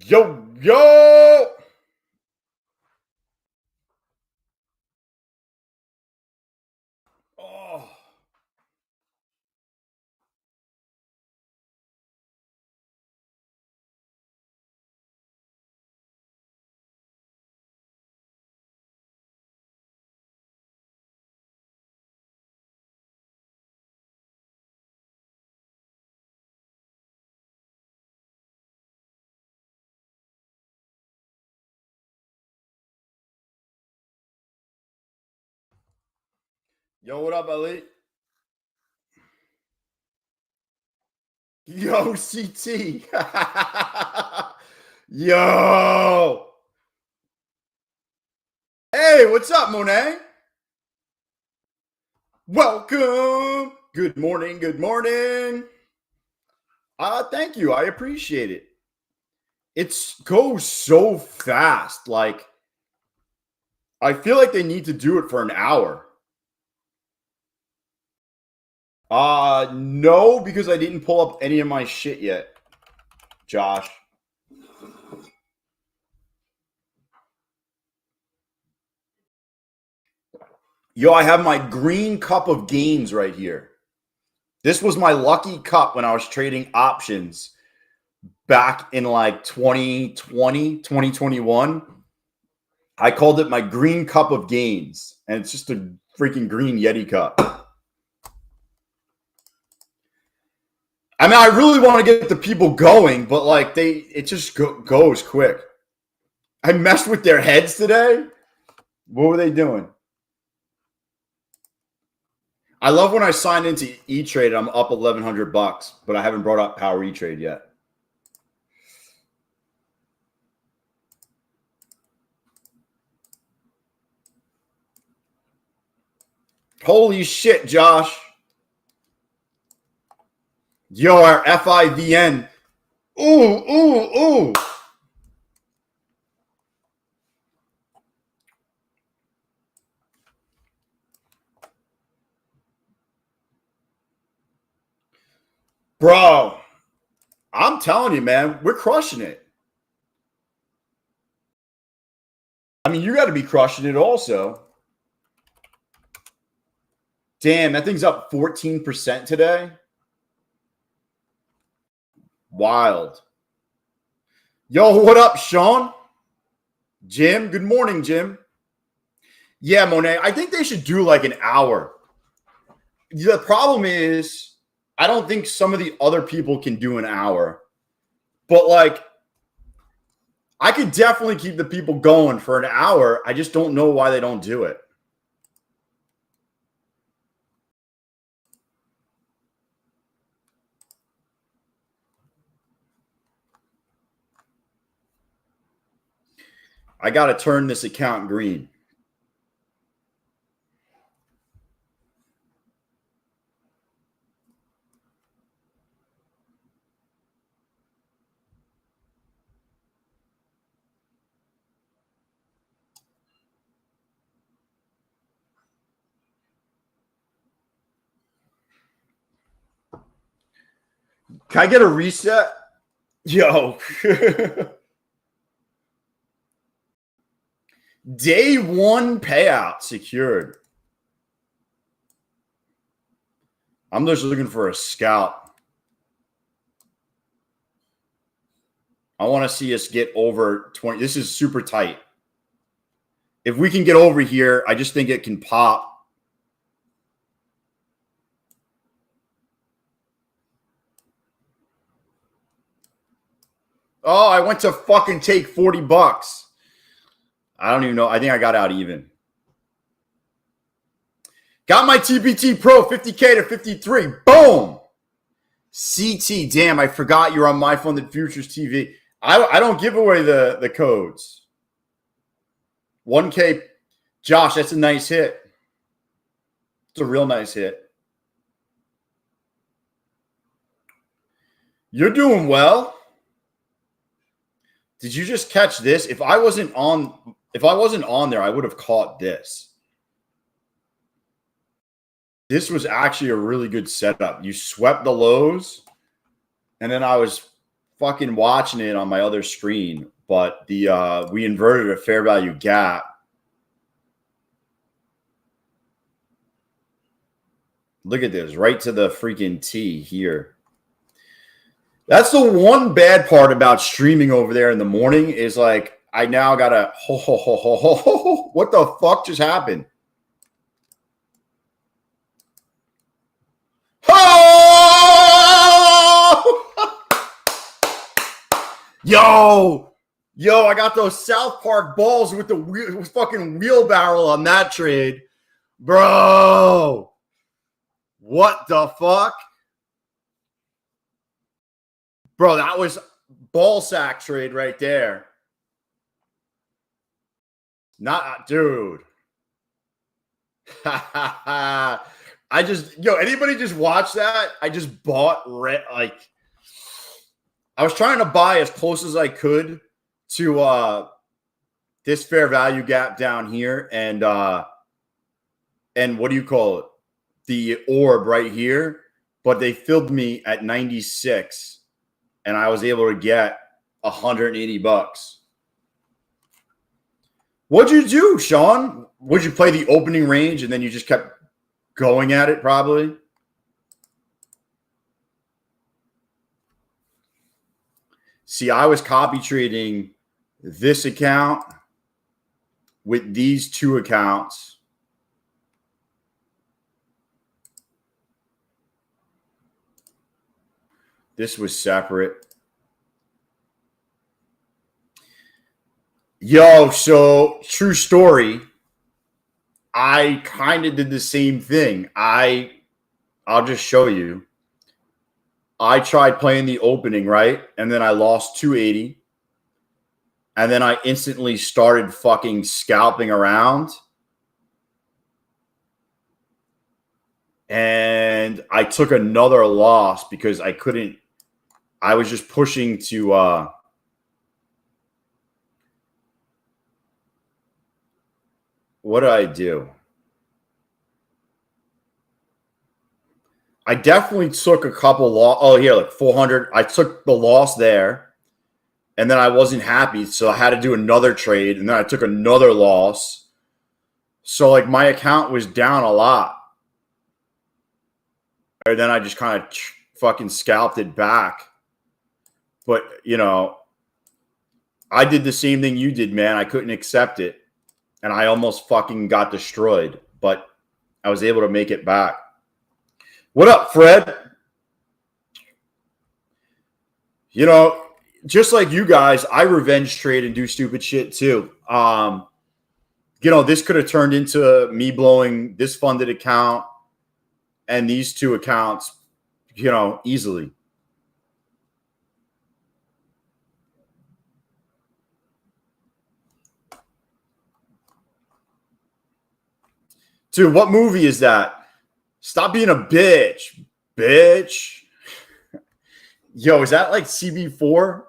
Yo, yo! Oh. Yo, what up, Elite? Yo, CT. Yo. Hey, what's up, Monet? Welcome. Good morning. Good morning. Thank you. I appreciate it. It goes so fast. Like, I feel like they need to do it for an hour. No, because I didn't pull up any of my shit yet, Josh. Yo, I have my green cup of gains right here. This was my lucky cup when I was trading options back in like 2020, 2021. I called it my green cup of gains, and it's just a freaking green Yeti cup. I mean, I really want to get the people going, but like it just goes quick. I messed with their heads today. What were they doing? I love when I signed into E-Trade, I'm up $1,100, but I haven't brought up Power E-Trade yet. Holy shit, Josh. Yo, our FIVN. Ooh. Bro, I'm telling you, man, we're crushing it. I mean, you got to be crushing it also. Damn, that thing's up 14% today. Wild. Yo, what up, Sean? Jim, good morning, Jim. Yeah, Monet, I think they should do like an hour. The problem is, I don't think some of the other people can do an hour. But like, I could definitely keep the people going for an hour. I just don't know why they don't do it. I got to turn this account green. Can I get a reset? Yo. Day one payout secured. I'm just looking for a scalp. I want to see us get over 20. This is super tight. If we can get over here, I just think it can pop. Oh, I went to fucking take $40. I don't even know. I think I got out even. Got my TPT Pro 50K to 53. Boom. CT. Damn, I forgot you're on My Funded Futures TV. I don't give away the codes. 1K. Josh, that's a nice hit. It's a real nice hit. You're doing well. Did you just catch this? If I wasn't on there, I would have caught this. This was actually a really good setup. You swept the lows, and then I was fucking watching it on my other screen, but the we inverted a fair value gap. Look at this, right to the freaking T here. That's the one bad part about streaming over there in the morning is like I now gotta what the fuck just happened? Yo, I got those South Park balls with the fucking wheelbarrow on that trade. Bro, what the fuck? Bro, that was ball sack trade right there. Not, dude. I just, anybody just watch that? I just bought like, I was trying to buy as close as I could to this fair value gap down here and what do you call it? The orb right here, but they filled me at 96 and I was able to get $180. What'd you do, Sean? Would you play the opening range and then you just kept going at it probably? See, I was copy trading this account with these two accounts. This was separate. Yo, so true story. I kind of did the same thing. I'll just show you. I tried playing the opening, right? And then I lost 280. And then I instantly started fucking scalping around. And I took another loss because I couldn't. I was just pushing to what did I do? I definitely took a couple loss. Oh, here, like 400. I took the loss there, and then I wasn't happy, so I had to do another trade, and then I took another loss. So, like, my account was down a lot. And then I just kind of fucking scalped it back. But, I did the same thing you did, man. I couldn't accept it. And I almost fucking got destroyed. But I was able to make it back. What up, Fred? Just like you guys, I revenge trade and do stupid shit too. This could have turned into me blowing this funded account and these two accounts, easily. Dude, what movie is that? Stop being a bitch. Yo, is that like CB4? Or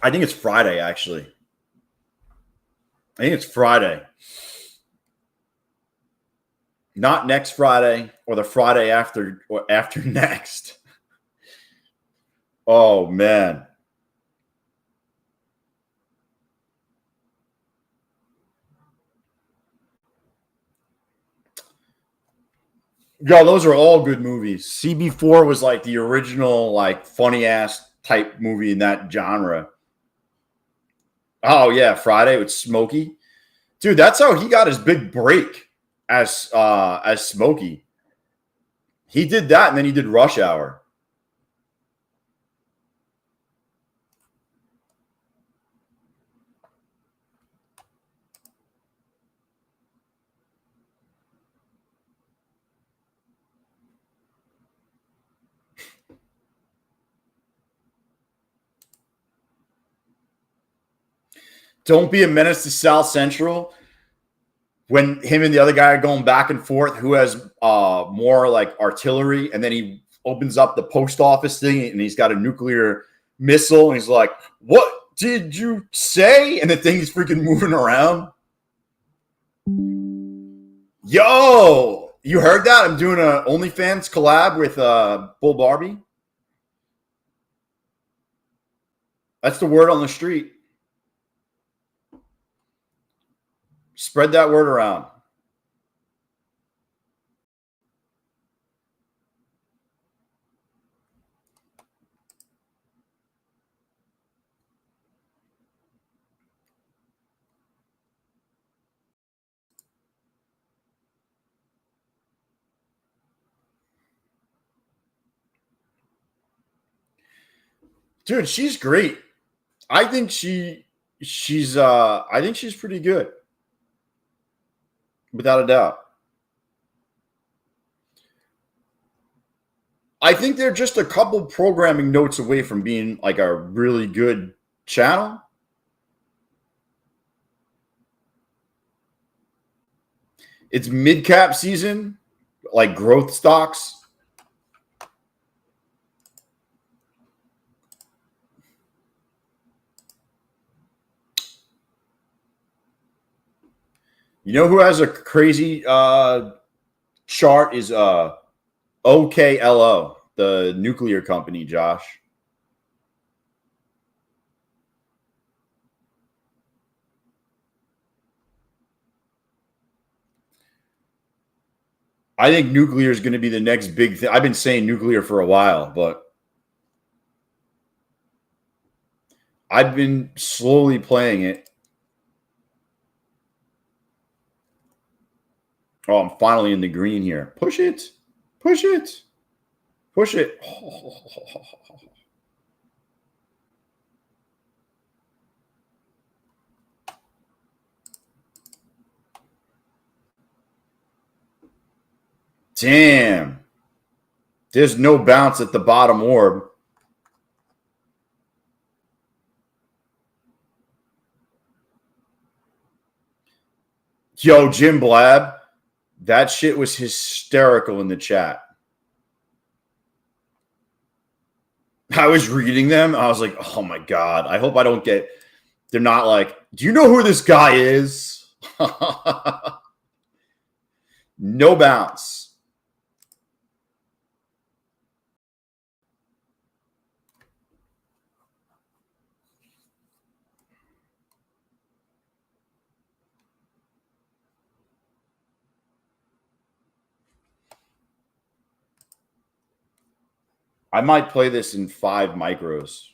I think it's Friday, actually. I think it's Friday. Not next Friday or the Friday after or after next. Oh, man. Yo, those are all good movies. CB4 was like the original, like, funny-ass type movie in that genre. Oh, yeah, Friday with Smokey. Dude, that's how he got his big break as Smokey. He did that, and then he did Rush Hour. Don't be a menace to South Central. When him and the other guy are going back and forth, who has more like artillery, and then he opens up the post office thing and he's got a nuclear missile and he's like, "What did you say?" And the thing's freaking moving around. Yo, You heard that? I'm doing a OnlyFans collab with Bull Barbie. That's the word on the street. Spread that word around. Dude, she's great. I think she's pretty good. Without a doubt. I think they're just a couple programming notes away from being like a really good channel. It's mid-cap season, like growth stocks. You know who has a crazy chart is OKLO, the nuclear company, Josh. I think nuclear is going to be the next big thing. I've been saying nuclear for a while, but I've been slowly playing it. Oh, I'm finally in the green here. Push it. Push it. Push it. Damn. There's no bounce at the bottom orb. Yo, Jim Blab, that shit was hysterical in the chat. I was reading them. I was like, oh my God. I hope I don't get. They're not like, do you know who this guy is? No bounce. I might play this in 5 micros.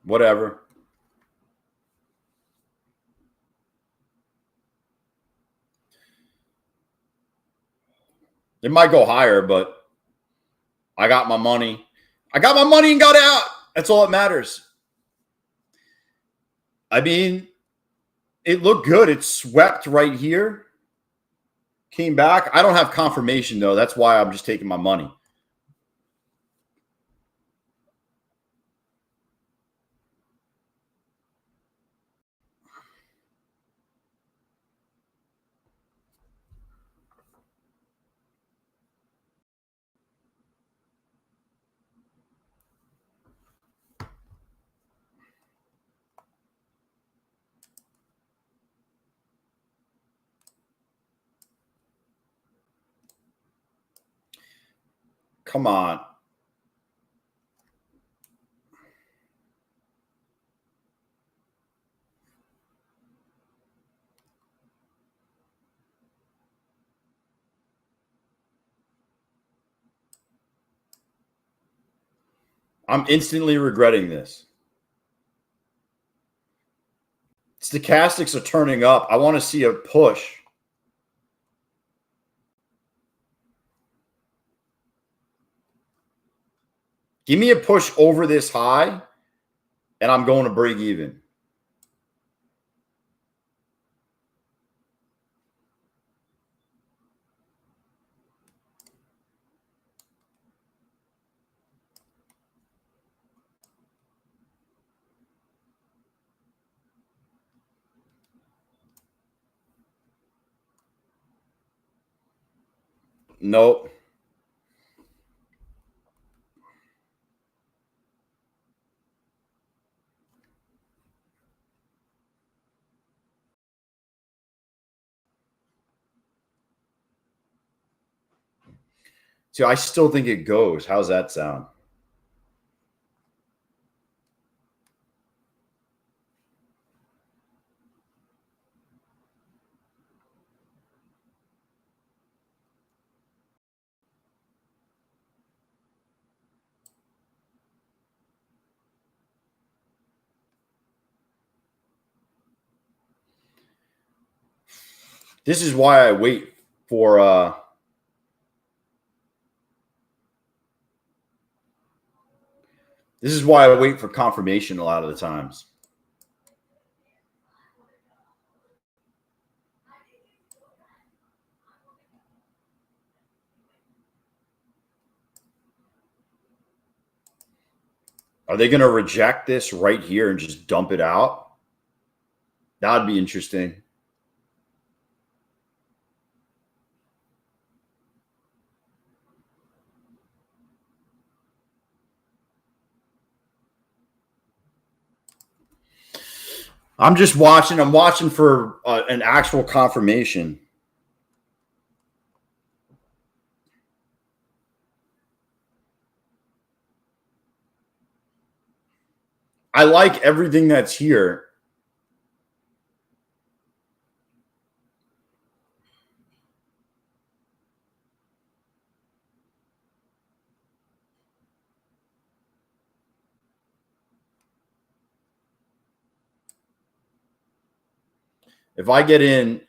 Whatever. It might go higher, but I got my money. I got my money and got out. That's all that matters. I mean, it looked good. It swept right here. Came back. I don't have confirmation, though. That's why I'm just taking my money. Come on. I'm instantly regretting this. Stochastics are turning up. I want to see a push. Give me a push over this high, and I'm going to break even. Nope. See, I still think it goes. How's that sound? This is why I wait for this is why I wait for confirmation a lot of the times. Are they going to reject this right here and just dump it out? That would be interesting. I'm just watching. I'm watching for an actual confirmation. I like everything that's here. If I get in,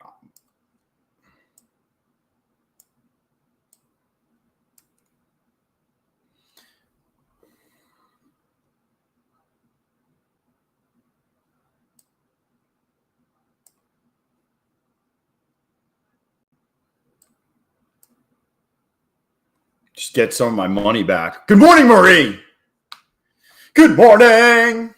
just get some of my money back. Good morning, Marie. Good morning.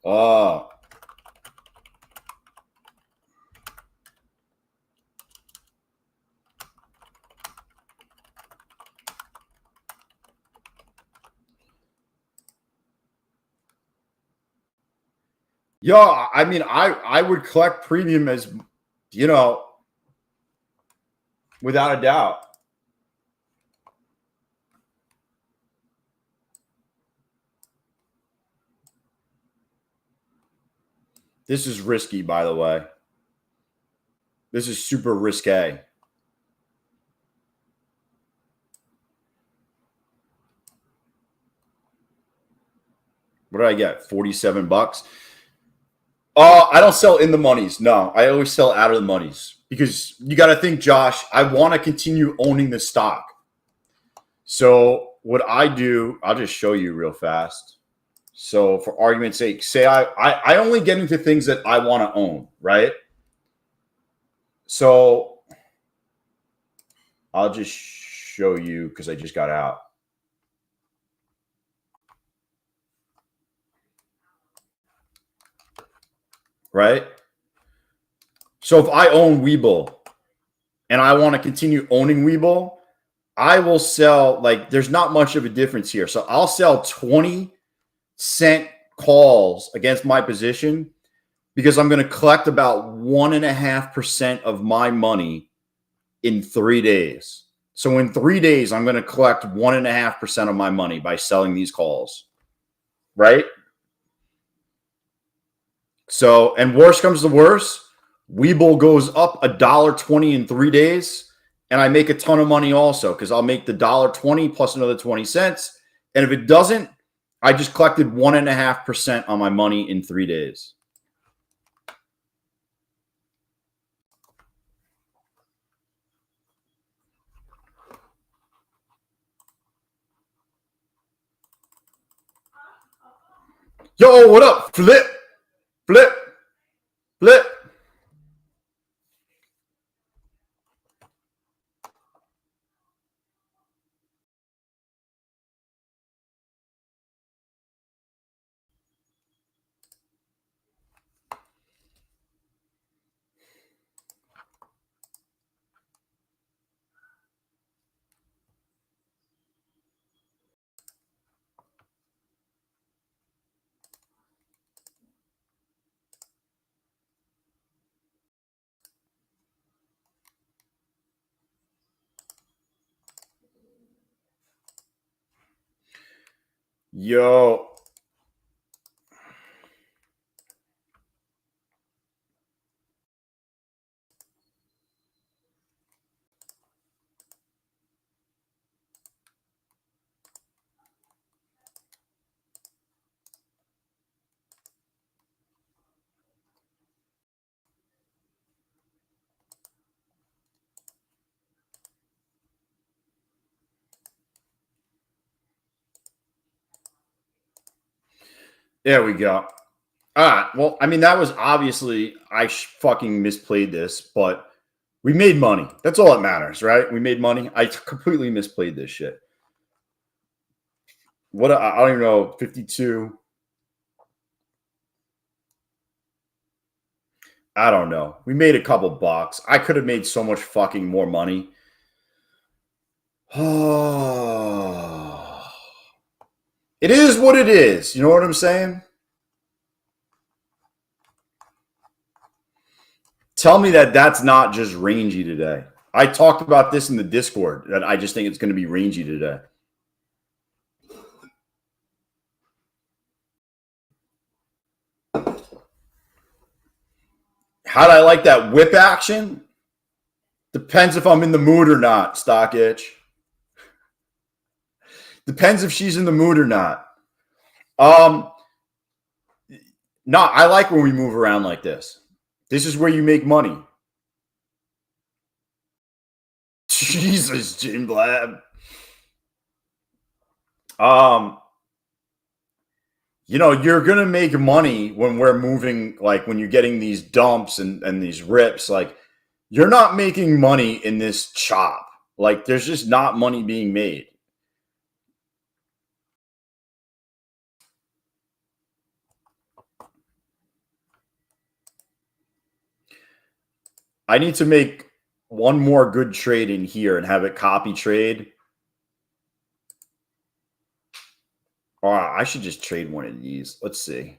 Oh, yeah. I mean, I would collect premium as without a doubt. This is risky, by the way. This is super risque. What did I get? $47. I don't sell in the monies. No, I always sell out of the monies because you got to think, Josh. I want to continue owning the stock. So what I do, I'll just show you real fast. So for argument's sake, say I only get into things that I want to own, right? So I'll just show you because I just got out. Right? So if I own Webull and I want to continue owning Webull, I will sell, like, there's not much of a difference here. So I'll sell 20-cent calls against my position because I'm going to collect about 1.5% of my money in 3 days. So in 3 days, I'm going to collect 1.5% of my money by selling these calls. Right? So, and worst comes to worst, Webull goes up $1.20 in 3 days, and I make a ton of money also because I'll make the $1.20 plus another 20 cents. And if it doesn't, I just collected 1.5% on my money in 3 days. Yo, what up? Flip, flip, flip. Yo. There we go. All right. Well, I mean, that was obviously, I fucking misplayed this, but we made money. That's all that matters, right? We made money. I completely misplayed this shit. What? I don't even know. 52. I don't know. We made a couple bucks. I could have made so much fucking more money. It is what it is. You know what I'm saying? Tell me that that's not just rangy today. I talked about this in the Discord, that I just think it's going to be rangy today. How'd I like that whip action? Depends if I'm in the mood or not, Stock Itch. Depends if she's in the mood or not. No, I like when we move around like this. This is where you make money. Jesus, Jim Blab. You know, you're gonna make money when we're moving, like when you're getting these dumps and these rips. Like, you're not making money in this chop. Like, there's just not money being made. I need to make one more good trade in here and have it copy trade. Or I should just trade one of these. Let's see.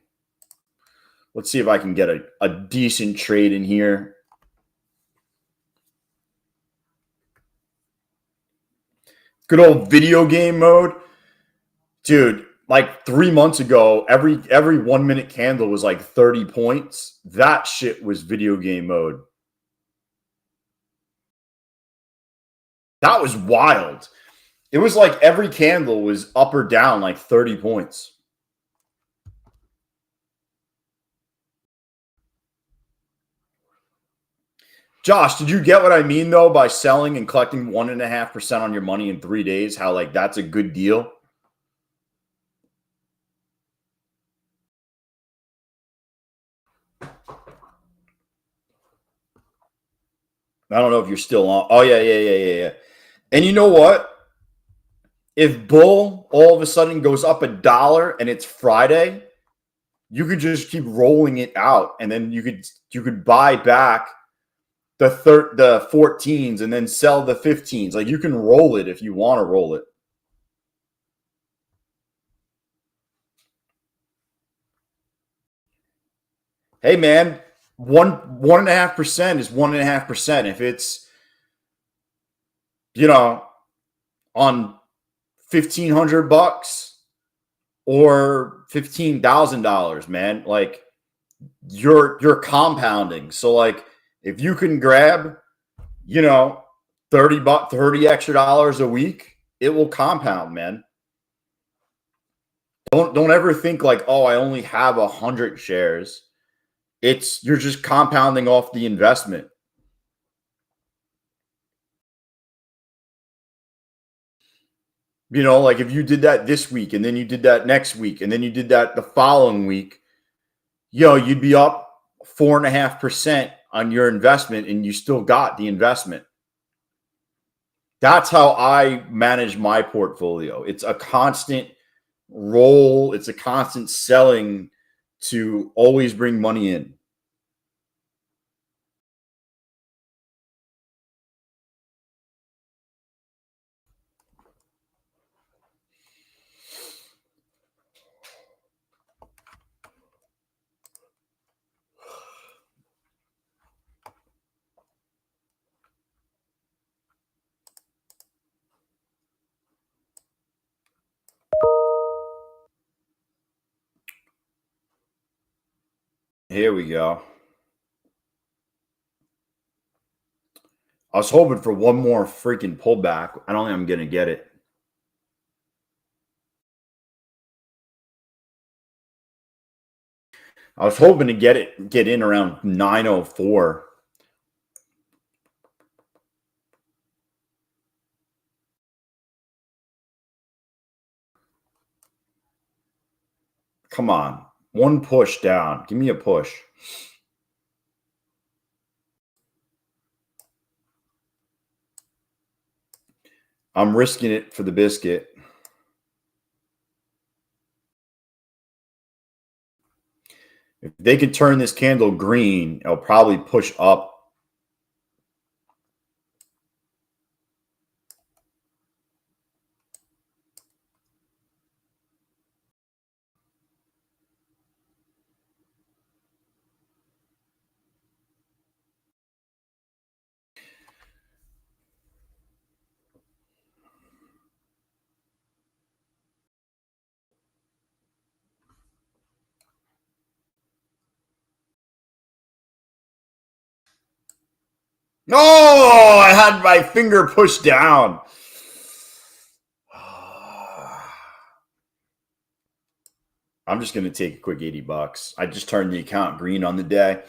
Let's see if I can get a decent trade in here. Good old video game mode. Dude, like 3 months ago, every 1 minute candle was like 30 points. That shit was video game mode. That was wild. It was like every candle was up or down like 30 points. Josh, did you get what I mean though by selling and collecting 1.5% on your money in 3 days? How like that's a good deal? I don't know if you're still on. Oh yeah. And you know what? If Bull all of a sudden goes up $1 and it's Friday, you could just keep rolling it out, and then you could buy back the 14s and then sell the 15s. Like, you can roll it if you want to roll it. Hey man, 1.5% is 1.5%. If it's, you know, on $1,500 or $15,000, man, like you're compounding. So like, if you can grab, you know, 30 extra dollars a week, it will compound, man. Don't ever think like, oh, I only have 100 shares. You're just compounding off the investment. You know, like if you did that this week and then you did that next week and then you did that the following week, you'd be up 4.5% on your investment and you still got the investment. That's how I manage my portfolio. It's a constant roll, it's a constant selling to always bring money in. Here we go. I was hoping for one more freaking pullback. I don't think I'm going to get it. I was hoping to get in around 904. Come on. One push down. Give me a push. I'm risking it for the biscuit. If they can turn this candle green, it'll probably push up. No, I had my finger pushed down. I'm just going to take a quick $80. I just turned the account green on the day.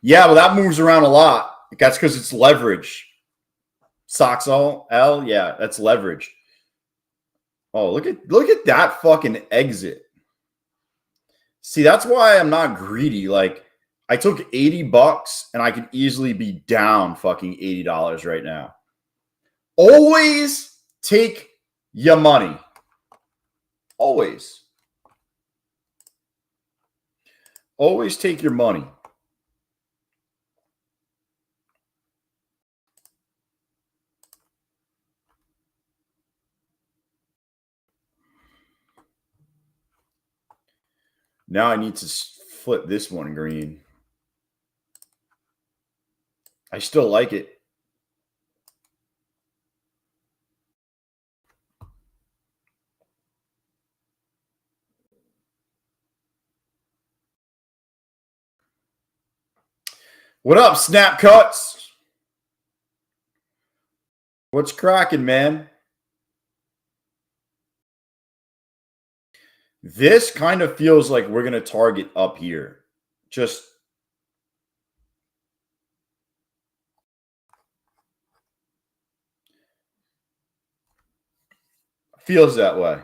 Yeah, well, that moves around a lot. That's because it's leverage. Soxal L, yeah, that's leverage. Oh, look at that fucking exit. See, that's why I'm not greedy. Like, I took $80 and I could easily be down fucking $80 right now. Always take your money. Always. Always take your money. Now I need to flip this one green. I still like it. What up, Snap Cuts? What's cracking, man? This kind of feels like we're going to target up here. Just feels that way.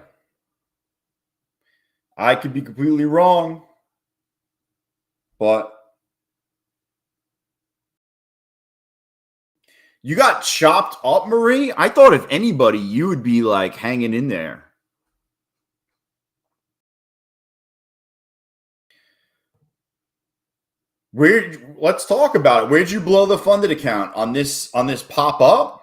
I could be completely wrong, but you got chopped up, Marie. I thought if anybody, you would be like hanging in there. Let's talk about it. Where'd you blow the funded account on this pop up?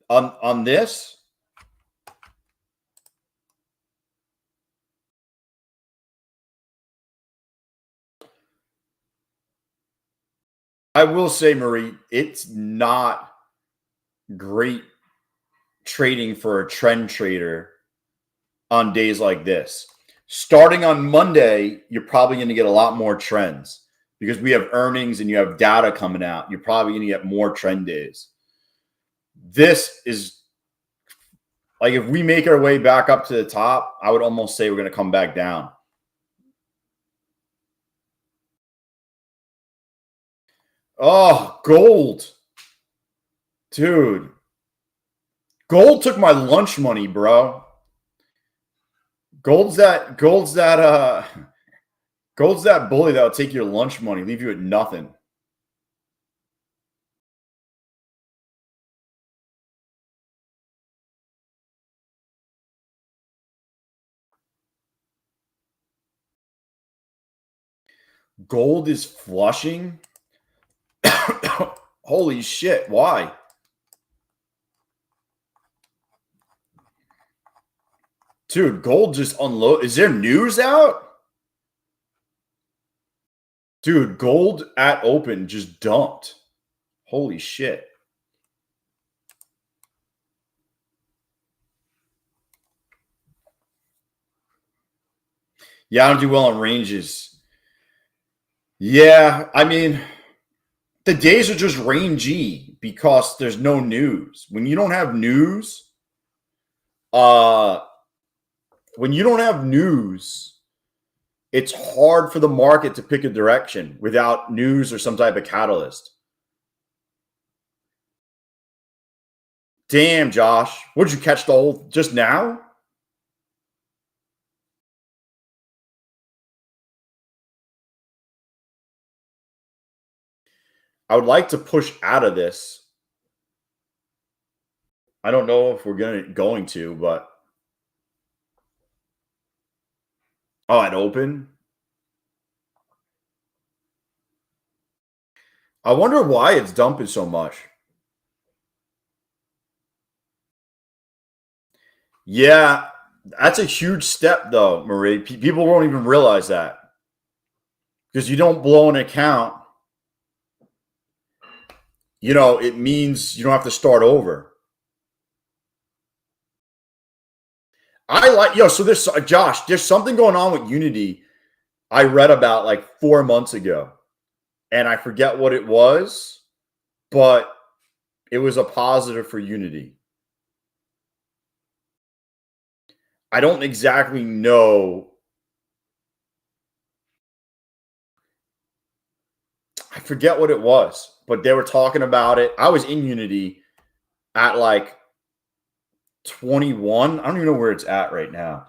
On this? I will say, Marie, it's not great trading for a trend trader on days like this. Starting on Monday, you're probably going to get a lot more trends because we have earnings and you have data coming out. You're probably going to get more trend days. This is like if we make our way back up to the top, I would almost say we're going to come back down. Oh, gold. Dude. Gold took my lunch money, bro. Gold's that bully that'll take your lunch money, leave you at nothing. Gold is flushing. Holy shit, why? Dude, gold just unload. Is there news out? Dude, gold at open just dumped. Holy shit. Yeah, I don't do well on ranges. Yeah, I mean, the days are just rangy because there's no news. When you don't have news, uh, when you don't have news, it's hard for the market to pick a direction without news or some type of catalyst. Damn, Josh. What did you catch the whole just now? I would like to push out of this. I don't know if we're going to, but at open. I wonder why it's dumping so much. Yeah, that's a huge step, though, Marie. People won't even realize that because you don't blow an account. It means you don't have to start over. So there's Josh, there's something going on with Unity I read about like 4 months ago, and I forget what it was, but it was a positive for Unity. I don't exactly know. I forget what it was, but they were talking about it. I was in Unity at like 21. I don't even know where it's at right now.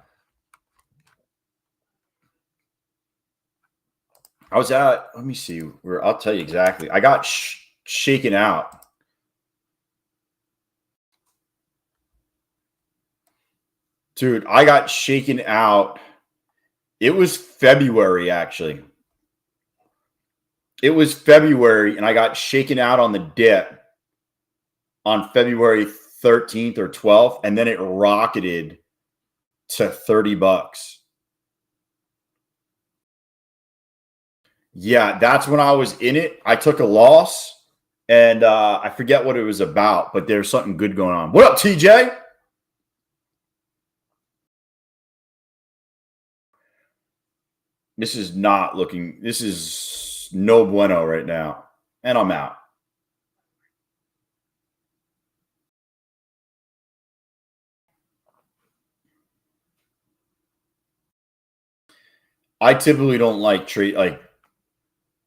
I was at, let me see, where I'll tell you exactly. I got shaken out. Dude, I got shaken out. It was February, actually. It was February, and I got shaken out on the dip on February 13th or 12th, and then it rocketed to $30. Yeah, that's when I was in it. I took a loss, and I forget what it was about, but there's something good going on. What up, TJ? This is not looking. This is no bueno right now, and I'm out. I typically don't like trade like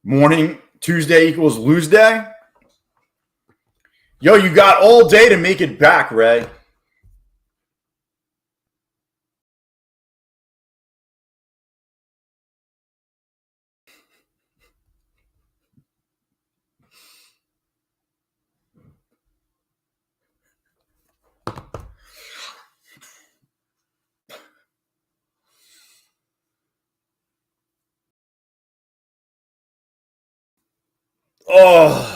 morning Tuesday equals lose day. Yo, you got all day to make it back, Ray. Oh.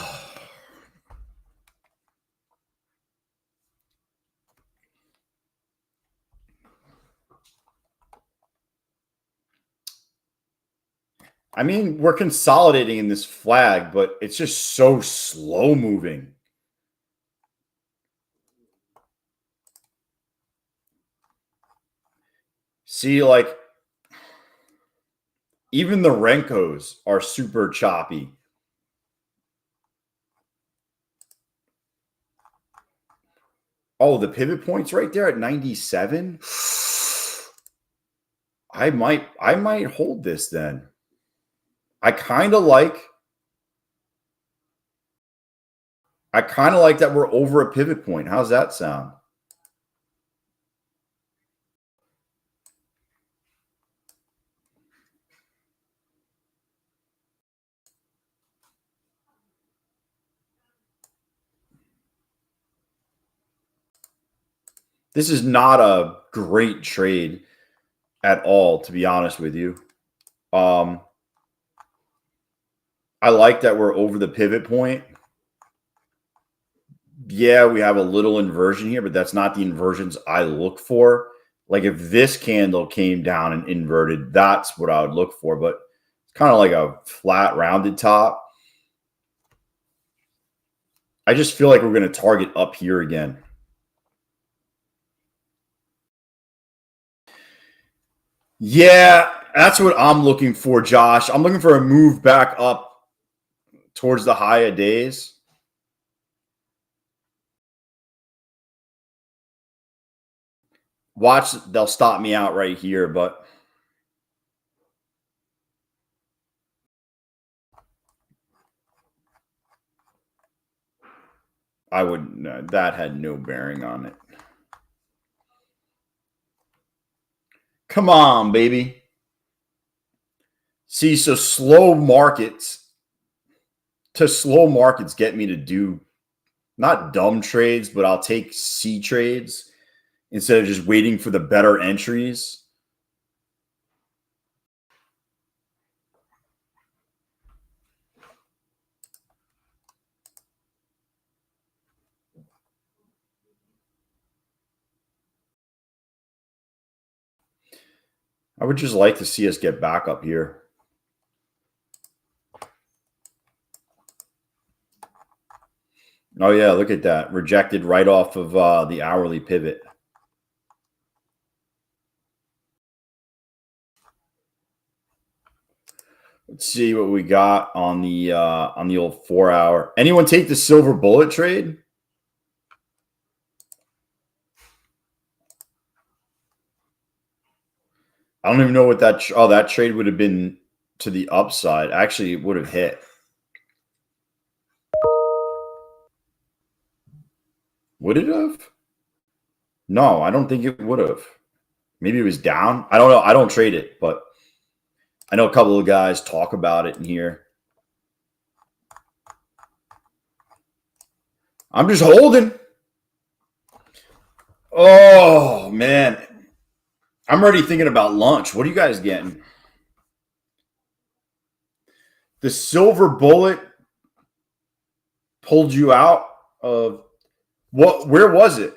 I mean, we're consolidating in this flag, but it's just so slow moving. See, like, even the Renkos are super choppy. Oh, the pivot point's right there at 97. I might hold this then. I kind of like that we're over a pivot point. How's that sound? This is not a great trade at all, to be honest with you. I like that we're over the pivot point. Yeah, we have a little inversion here, but that's not the inversions I look for. Like if this candle came down and inverted, that's what I would look for. But it's kind of like a flat rounded top. I just feel like we're going to target up here again. Yeah, That's what I'm looking for, Josh. I'm looking for a move back up towards the high of days. Watch, they'll stop me out right here, but I wouldn't. That had no bearing on it. Come on, baby. See, so slow markets get me to do not dumb trades, but I'll take C trades instead of just waiting for the better entries. I would just like to see us get back up here. Oh, yeah, look at that. Rejected right off of the hourly pivot. Let's see what we got on the old 4 hour. Anyone take the silver bullet trade? I don't even know what that. That trade would have been to the upside. Actually, it would have hit. Would it have? No, I don't think it would have. Maybe it was down. I don't know. I don't trade it, but I know a couple of guys talk about it in here. I'm just holding. Oh, man. I'm already thinking about lunch. What are you guys getting? The silver bullet pulled you out of what? Where was it?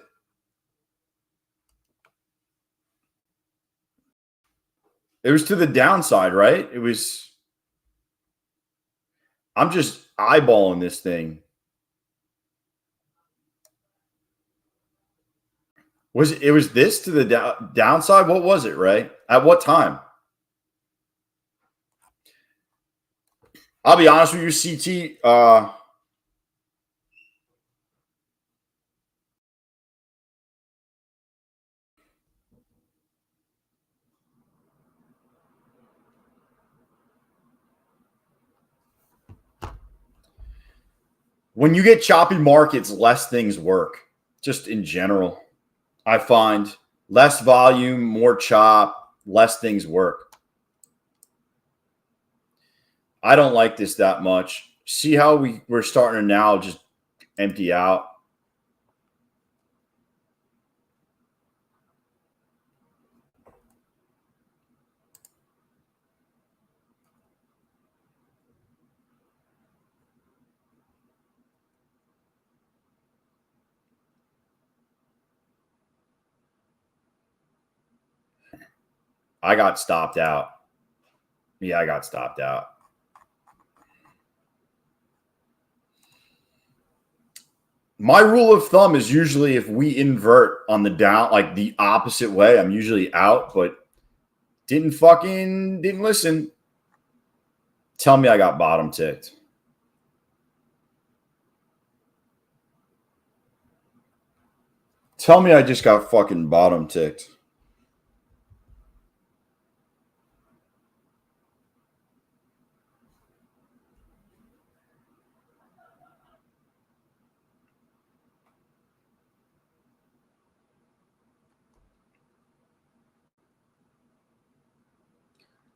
It was to the downside, right? It was. I'm just eyeballing this thing. It was this to the downside? What was it, right? At what time? I'll be honest with you, CT. When you get choppy markets, less things work. Just in general, I find less volume, more chop, less things work. I don't like this that much. See how we're starting to now just empty out. I got stopped out. Yeah, I got stopped out. My rule of thumb is usually if we invert on the down, like the opposite way, I'm usually out, but didn't listen. Tell me I got bottom ticked. Tell me I just got fucking bottom ticked.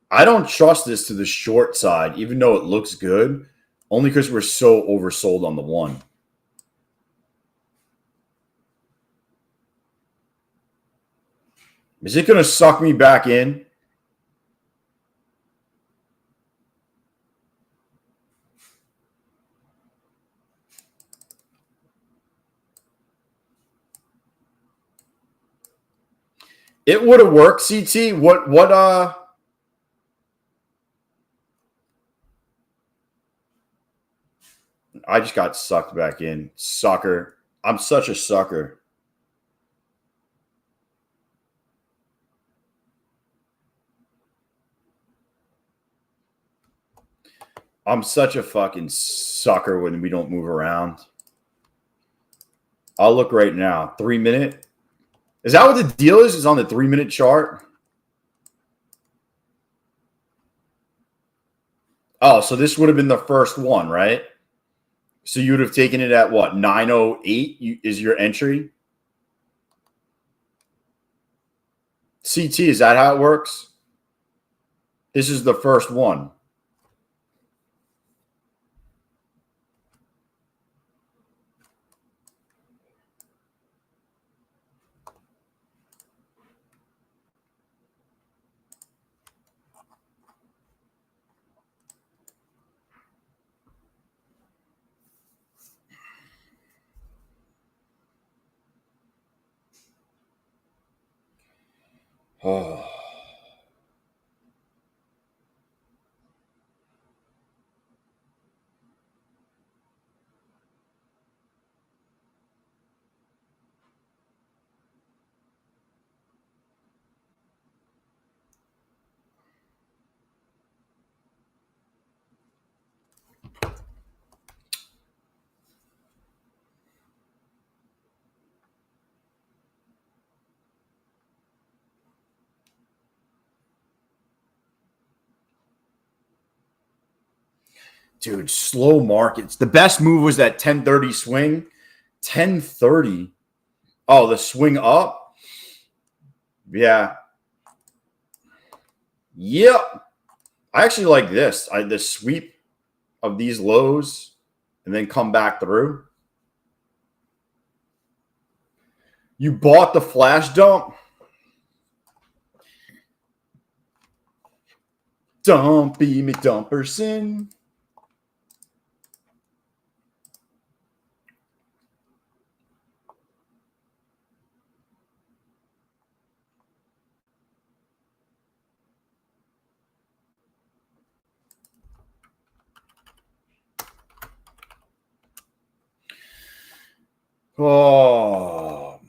I don't trust this to the short side, even though it looks good, only because we're so oversold on the one. Is it going to suck me back in? It would have worked, CT. I just got sucked back in. Sucker. I'm such a sucker. I'm such a fucking sucker when we don't move around. I'll look right now. 3 minute. Is that what the deal is? Is on the 3 minute chart? Oh, so this would have been the first one, right? So you would have taken it at what? 908 is your entry? CT, is that how it works? This is the first one. Oh. Dude, slow markets. The best move was that 1030 swing. 1030. Oh, the swing up? Yeah. Yep. I actually like this. The sweep of these lows and then come back through. You bought the flash dump? Dumpy McDumperson. Oh.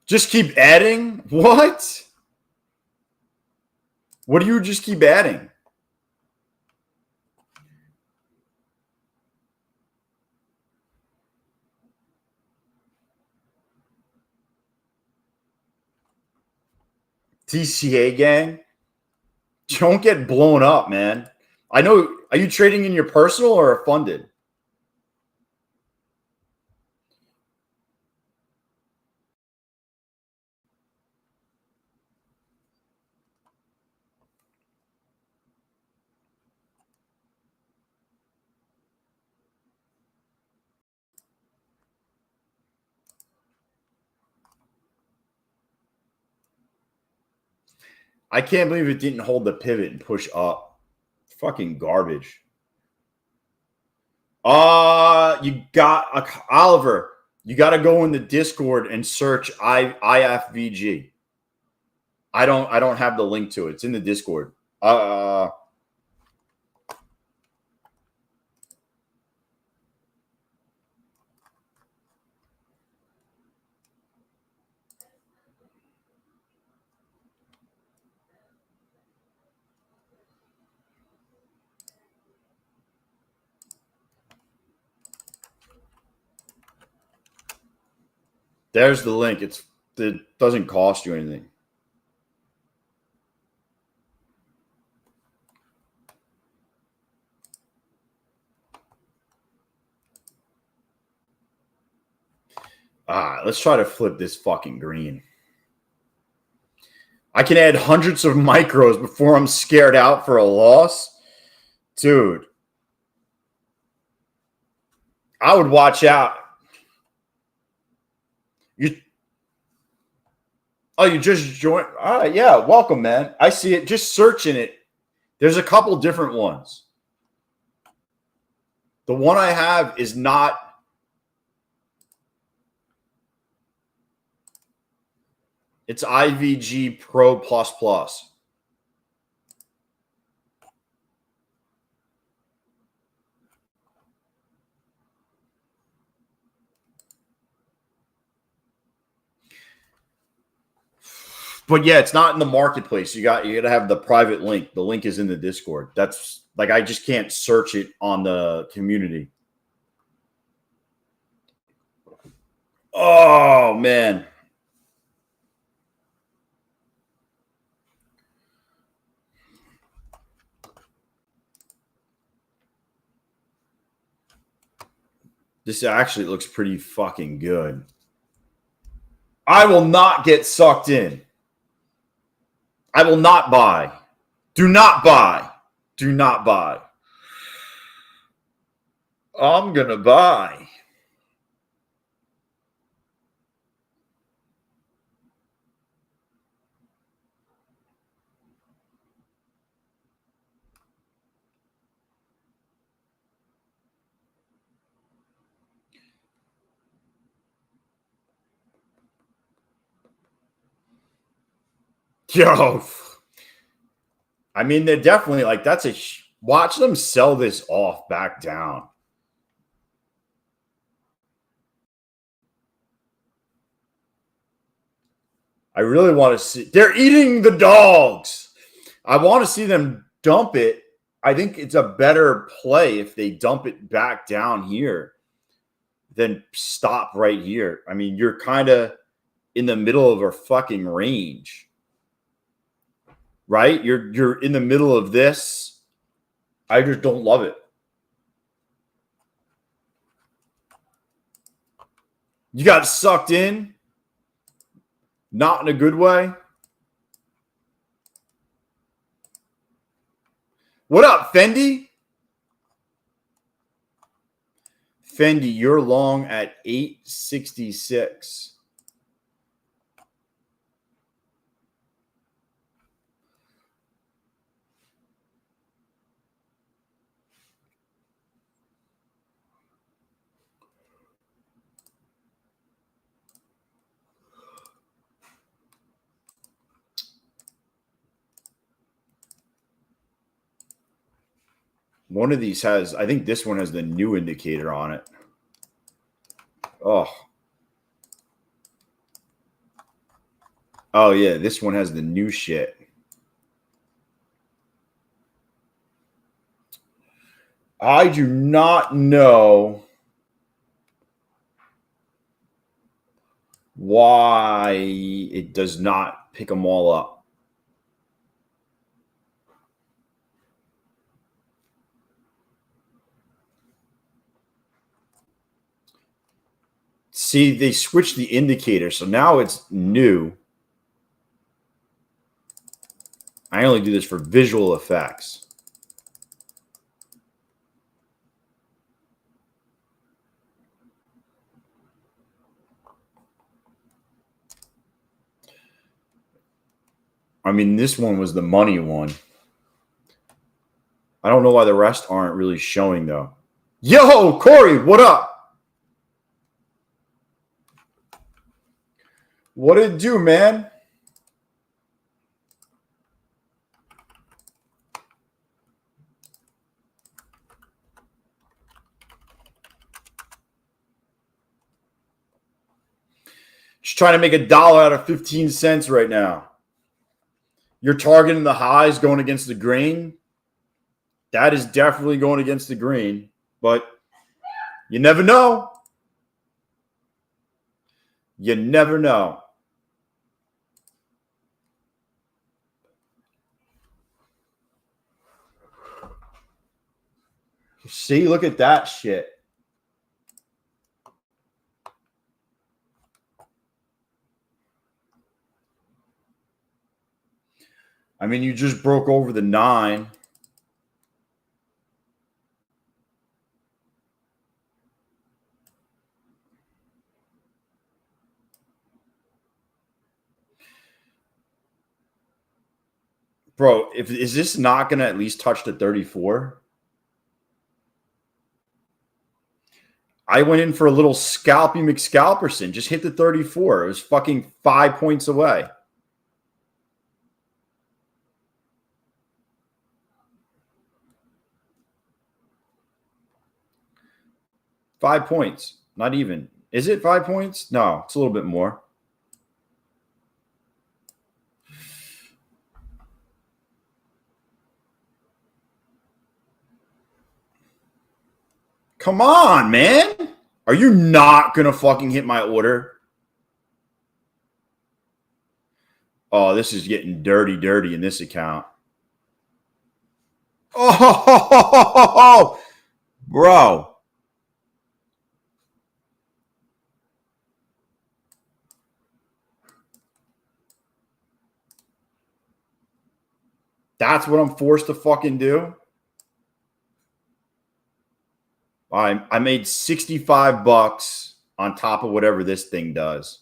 Just keep adding? What? What do you just keep adding? TCA gang? Don't get blown up, man. I know. Are you trading in your personal or funded? I can't believe it didn't hold the pivot and push up. Fucking garbage. You got Oliver. You got to go in the Discord and search IFVG. I don't have the link to it. It's in the Discord. There's the link. It doesn't cost you anything. Let's try to flip this fucking green. I can add hundreds of micros before I'm scared out for a loss. Dude. I would watch out. You just joined. All right, yeah, welcome, man. I see it. Just searching it. There's a couple different ones. The one I have is not. It's IVG Pro Plus Plus. But yeah, it's not in the marketplace. You got to have the private link. The link is in the Discord. That's like I just can't search it on the community. Oh man. This actually looks pretty fucking good. I will not get sucked in. I will not buy. Do not buy. Do not buy. I'm going to buy. Yo. I mean, they're definitely like, that's a, watch them sell this off back down. I really want to see, they're eating the dogs. I want to see them dump it. I think it's a better play if they dump it back down here than stop right here. I mean, you're kind of in the middle of a fucking range, right? You're in the middle of this. I just don't love it. You got sucked in, not in a good way. What up, Fendi? Fendi, you're long at 866. One of these has, I think this one has the new indicator on it. Oh. Oh, yeah, this one has the new shit. I do not know why it does not pick them all up. See, they switched the indicator, so now it's new. I only do this for visual effects. I mean, this one was the money one. I don't know why the rest aren't really showing, though. Yo, Corey, what up? What did it do, man? Just trying to make $1 out of 15 cents right now. You're targeting the highs going against the grain. That is definitely going against the grain, but you never know. You never know. See, look at that shit. I mean, you just broke over the 9. Bro, is this not going to at least touch the 34? I went in for a little scalpy McScalperson. Just hit the 34. It was fucking 5 points away. $5 points. Not even. Is it 5 points? No, it's a little bit more. Come on, man. Are you not going to fucking hit my order? Oh, this is getting dirty in this account. Oh, bro. That's what I'm forced to fucking do? I made 65 bucks on top of whatever this thing does.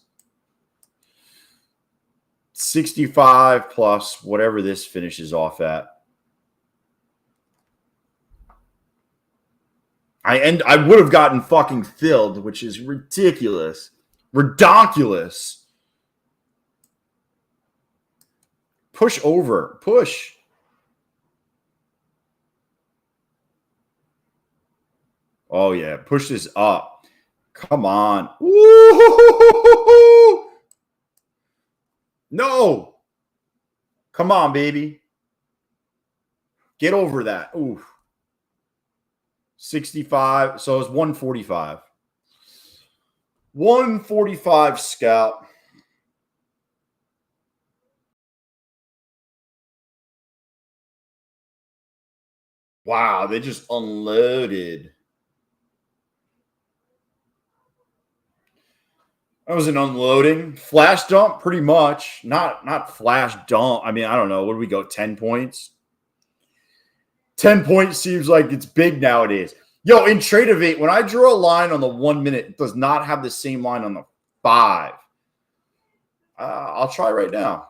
65 plus whatever this finishes off at. I would have gotten fucking filled, which is ridiculous. Redonkulous. Push over. Push. Oh, yeah. Push this up. Come on. Woo! No. Come on, baby. Get over that. Ooh. 65. So it's 145. 145 scalp. Wow, they just unloaded. That was an unloading. Flash dump, pretty much. Not flash dump. I mean, I don't know. What do we go? 10 points? 10 points seems like it's big nowadays. Yo, in Tradeify, when I draw a line on the 1 minute, it does not have the same line on the 5. I'll try right now.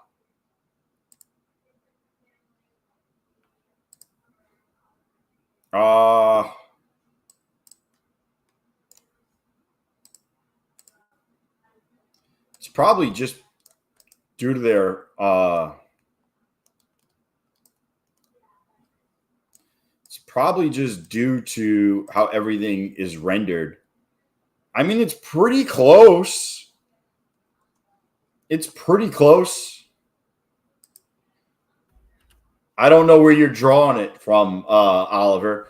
It's probably just due to their it's probably just due to how everything is rendered. I mean, it's pretty close. It's pretty close. I don't know where you're drawing it from, Oliver.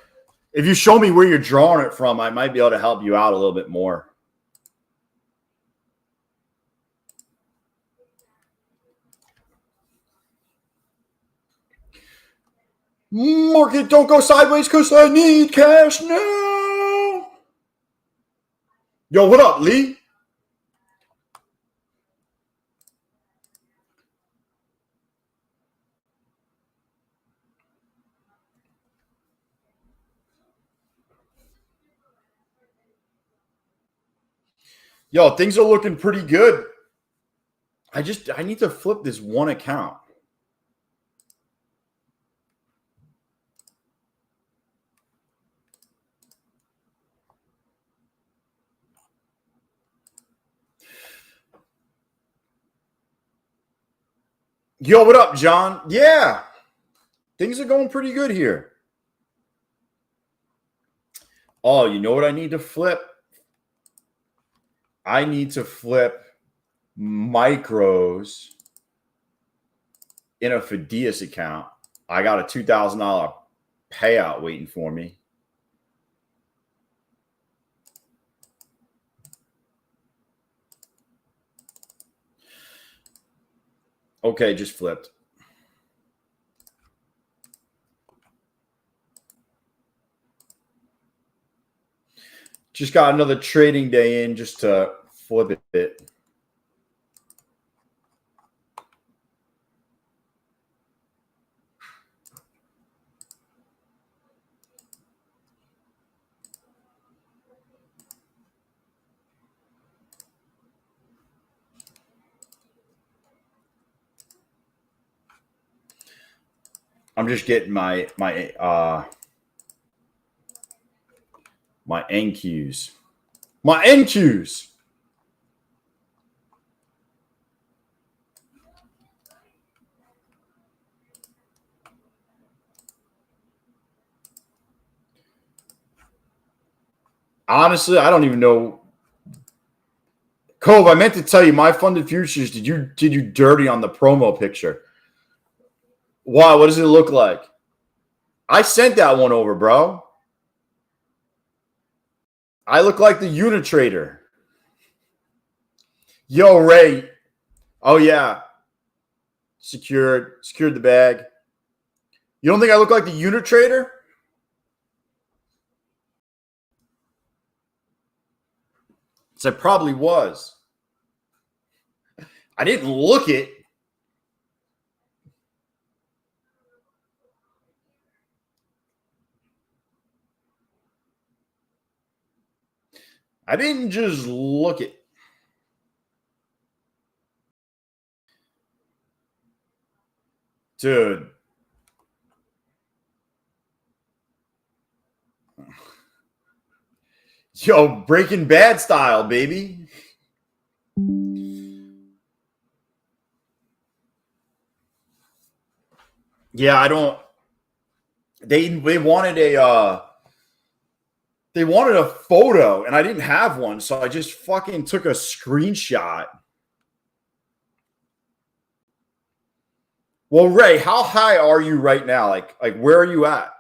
If you show me where you're drawing it from, I might be able to help you out a little bit more. Market, don't go sideways because I need cash now. Yo, what up, Lee? Yo, things are looking pretty good. I need to flip this one account. Yo, what up, John? Yeah, things are going pretty good here. Oh, you know what I need to flip? I need to flip micros in a Fidias account. I got a $2,000 payout waiting for me. Okay, just flipped. Just got another trading day in just to flip it. I'm just getting my NQs. My NQs. Honestly, I don't even know. Cove, I meant to tell you, my funded futures, did you dirty on the promo picture? Why? What does it look like? I sent that one over, bro. I look like the Unitrader. Yo, Ray. Oh, yeah. Secured the bag. You don't think I look like the Unitrader? So I probably was. I didn't look it. I didn't just look it. Dude. Yo, Breaking Bad style, baby. Yeah, I don't. They wanted a photo, and I didn't have one, so I just fucking took a screenshot. Well, Ray, how high are you right now? Like where are you at?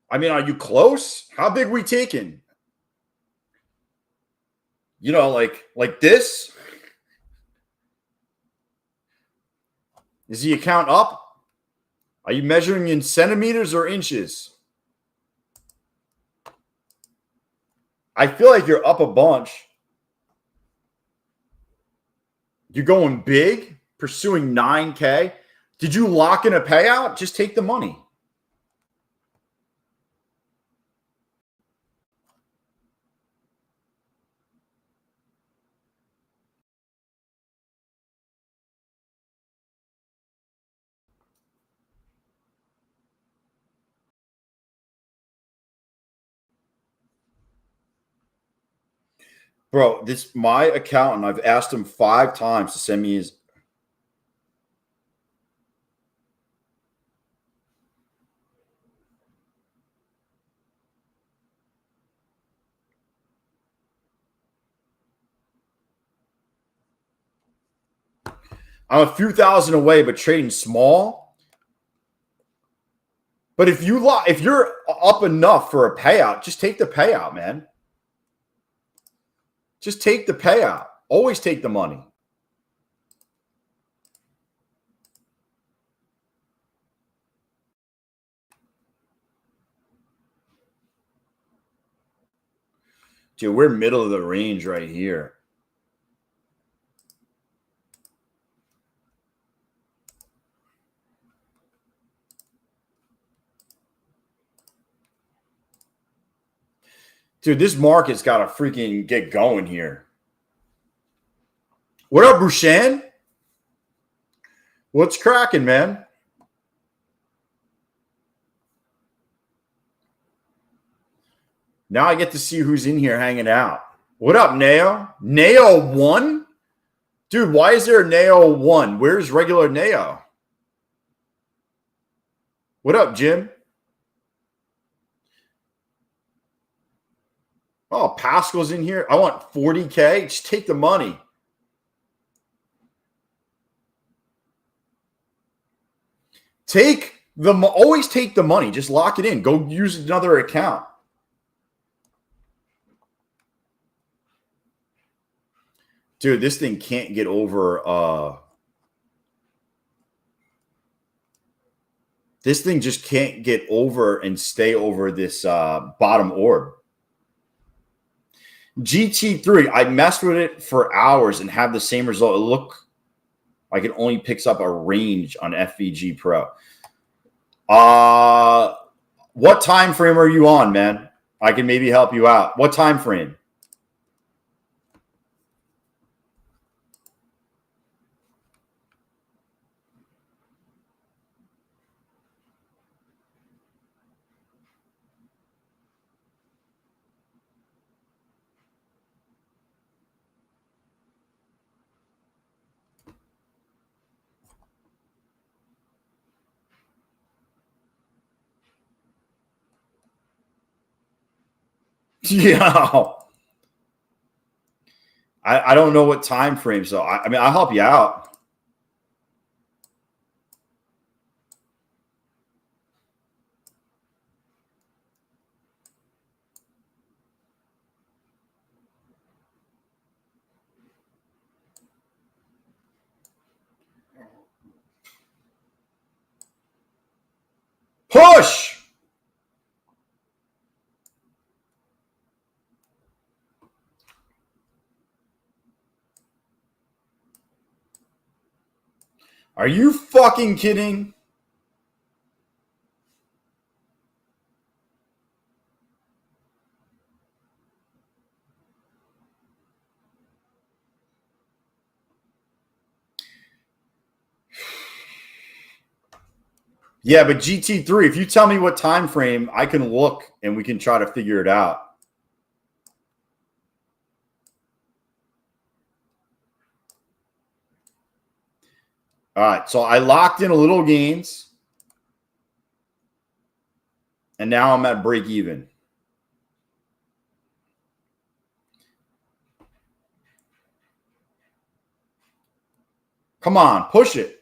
I mean, are you close? How big we taking? You know, like this? Is the account up? Are you measuring in centimeters or inches? I feel like you're up a bunch. You're going big, pursuing 9K. Did you lock in a payout? Just take the money. Bro, this my accountant. I've asked him 5 times to send me his. I'm a few thousand away, but trading small. But if you're up enough for a payout, just take the payout, man. Just take the payout. Always take the money. Dude, we're middle of the range right here. Dude, this market's got to freaking get going here. What up, Bushan? What's cracking, man? Now I get to see who's in here hanging out. What up, Neo? Neo 1? Dude, why is there a Neo 1? Where's regular Neo? What up, Jim? Oh, Pascal's in here. I want 40K. Just take the money. Always take the money. Just lock it in. Go use another account. Dude, this thing can't get over this thing just can't get over and stay over this bottom orb. GT3, I messed with it for hours and have the same result. It looked like it only picks up a range on FVG Pro. What time frame are you on, man? I can maybe help you out. What time frame? Yeah. I don't know what time frame, so I mean, I'll help you out. Push! Are you fucking kidding? Yeah, but GT3, if you tell me what time frame, I can look and we can try to figure it out. All right, so I locked in a little gains, and now I'm at break even. Come on, push it.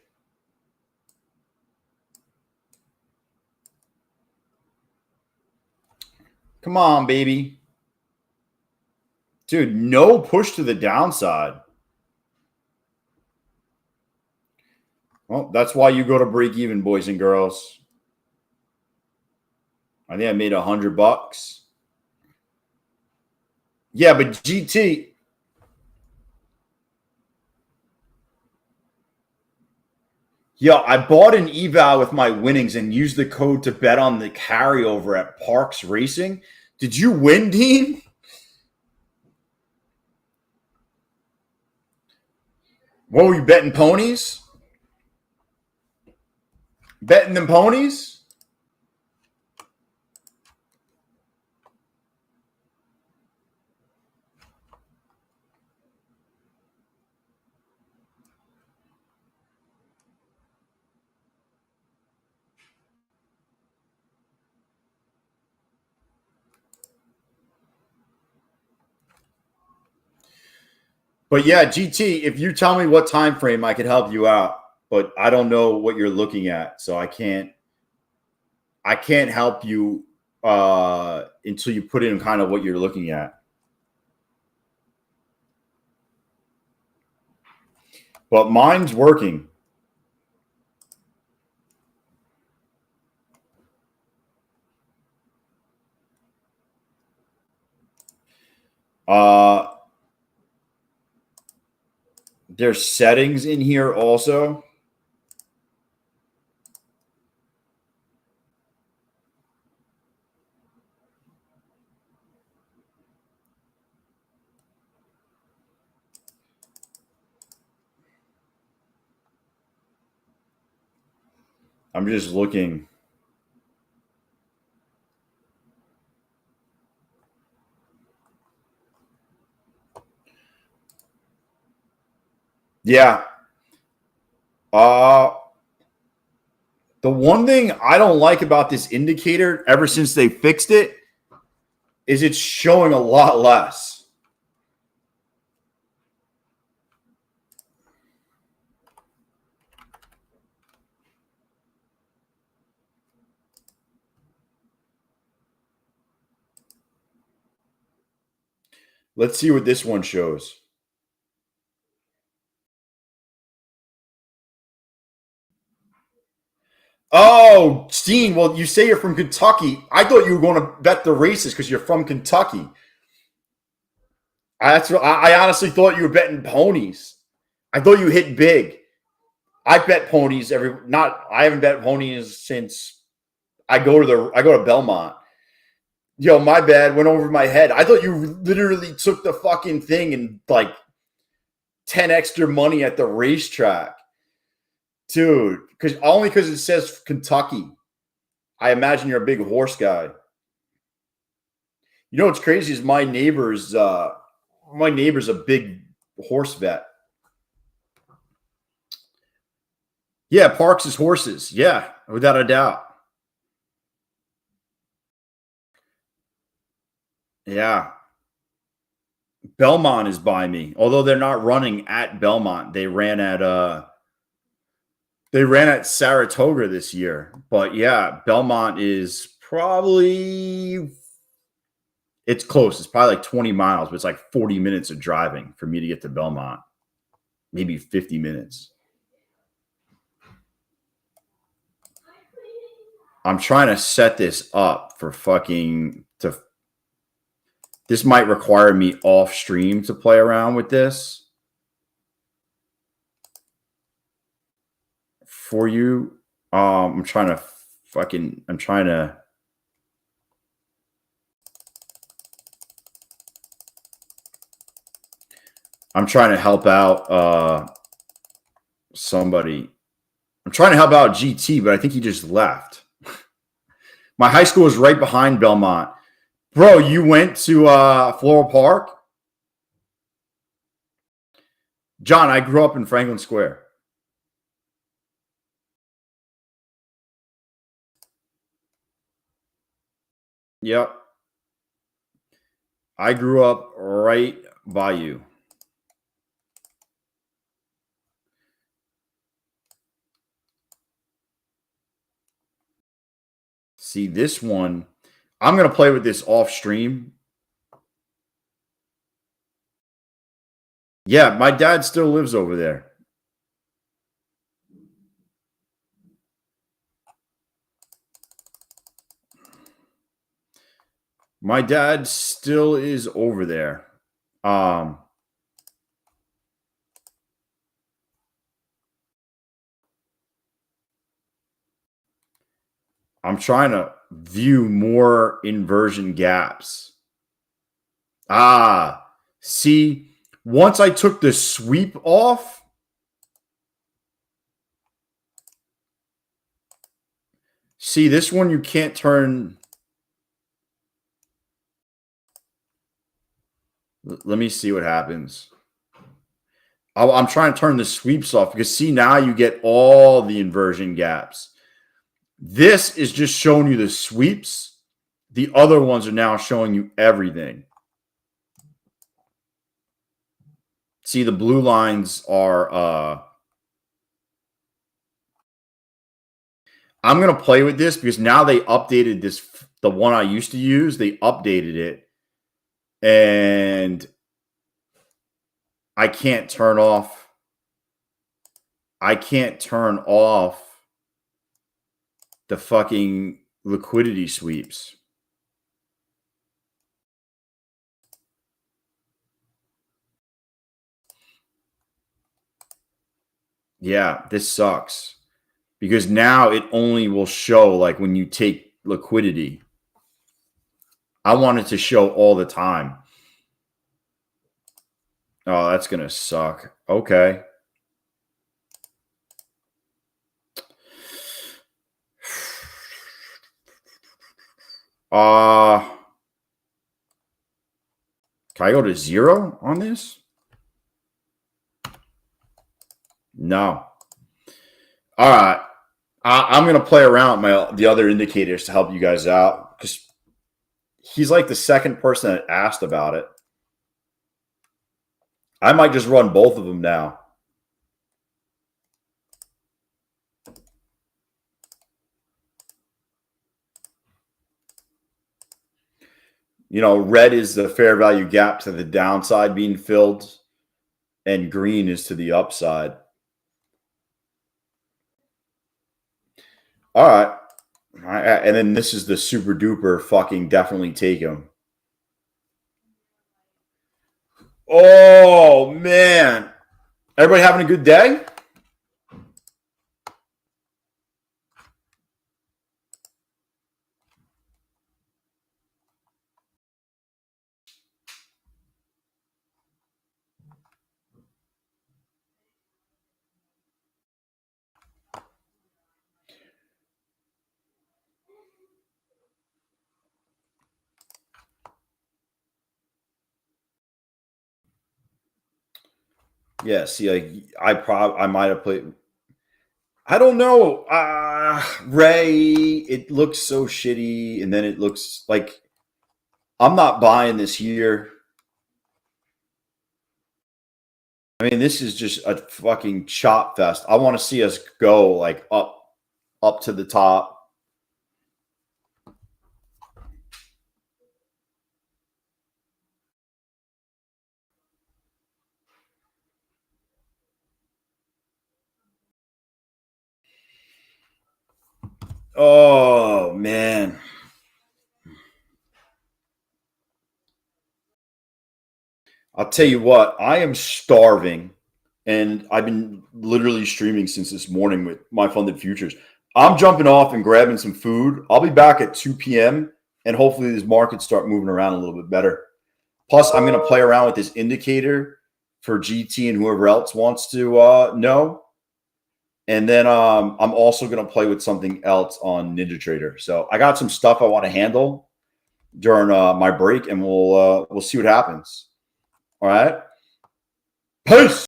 Come on, baby. Dude, no push to the downside. Well, that's why you go to break even, boys and girls. I think I made $100. Yeah, but GT. Yeah, I bought an eval with my winnings and used the code to bet on the carryover at Parks Racing. Did you win, Dean? What were you betting, ponies? Betting them ponies? But yeah, GT, if you tell me what time frame, I could help you out. But I don't know what you're looking at, so I can't help you until you put in kind of what you're looking at. But mine's working. There's settings in here also. I'm just looking. Yeah. The one thing I don't like about this indicator ever since they fixed it is it's showing a lot less. Let's see what this one shows. Oh, Steen, well, you say you're from Kentucky. I thought you were going to bet the races because you're from Kentucky. I honestly thought you were betting ponies. I thought you hit big. I bet ponies I haven't bet ponies since I go to Belmont. Yo, my bad, went over my head. I thought you literally took the fucking thing and like 10 extra money at the racetrack. Dude, because it says Kentucky. I imagine you're a big horse guy. You know what's crazy is my neighbor's a big horse vet. Yeah, Parks is horses. Yeah, without a doubt. Yeah. Belmont is by me. Although they're not running at Belmont. They ran at Saratoga this year. But yeah, Belmont is probably it's close. It's probably like 20 miles, but it's like 40 minutes of driving for me to get to Belmont. Maybe 50 minutes. I'm trying to set this up for this might require me off stream to play around with this for you. I'm trying to help out somebody. I'm trying to help out GT, but I think he just left. My high school is right behind Belmont. Bro, you went to Floral Park? John, I grew up in Franklin Square. Yep. I grew up right by you. See, this one, I'm going to play with this off stream. Yeah, my dad still lives over there. My dad still is over there. I'm trying to view more inversion gaps. See, once I took the sweep off, see this one you can't turn. Let me see what happens. I'm trying to turn the sweeps off because see now you get all the inversion gaps. This is just showing you the sweeps. The other ones are now showing you everything. See, the blue lines are I'm going to play with this because now they updated this. The one I used to use, they updated it. And I can't turn off the fucking liquidity sweeps. Yeah, this sucks. Because now it only will show like when you take liquidity. I want it to show all the time. Oh, that's going to suck. Okay. Can I go to 0 on this? No. All right. I'm going to play around with the other indicators to help you guys out because he's like the second person that asked about it. I might just run both of them now. You know, red is the fair value gap to the downside being filled, and green is to the upside. All right. And then this is the super duper fucking definitely take him. Oh, man. Everybody having a good day? Yeah, see, like I might have played. I don't know. Ray, it looks so shitty, and then it looks like I'm not buying this here. I mean, this is just a fucking chop fest. I want to see us go like up to the top. Oh, man. I'll tell you what, I am starving, and I've been literally streaming since this morning with my funded futures. I'm jumping off and grabbing some food. I'll be back at 2 p.m., and hopefully these markets start moving around a little bit better. Plus, I'm going to play around with this indicator for GT and whoever else wants to know. And then I'm also going to play with something else on NinjaTrader. So I got some stuff I want to handle during my break, and we'll see what happens. All right. Peace.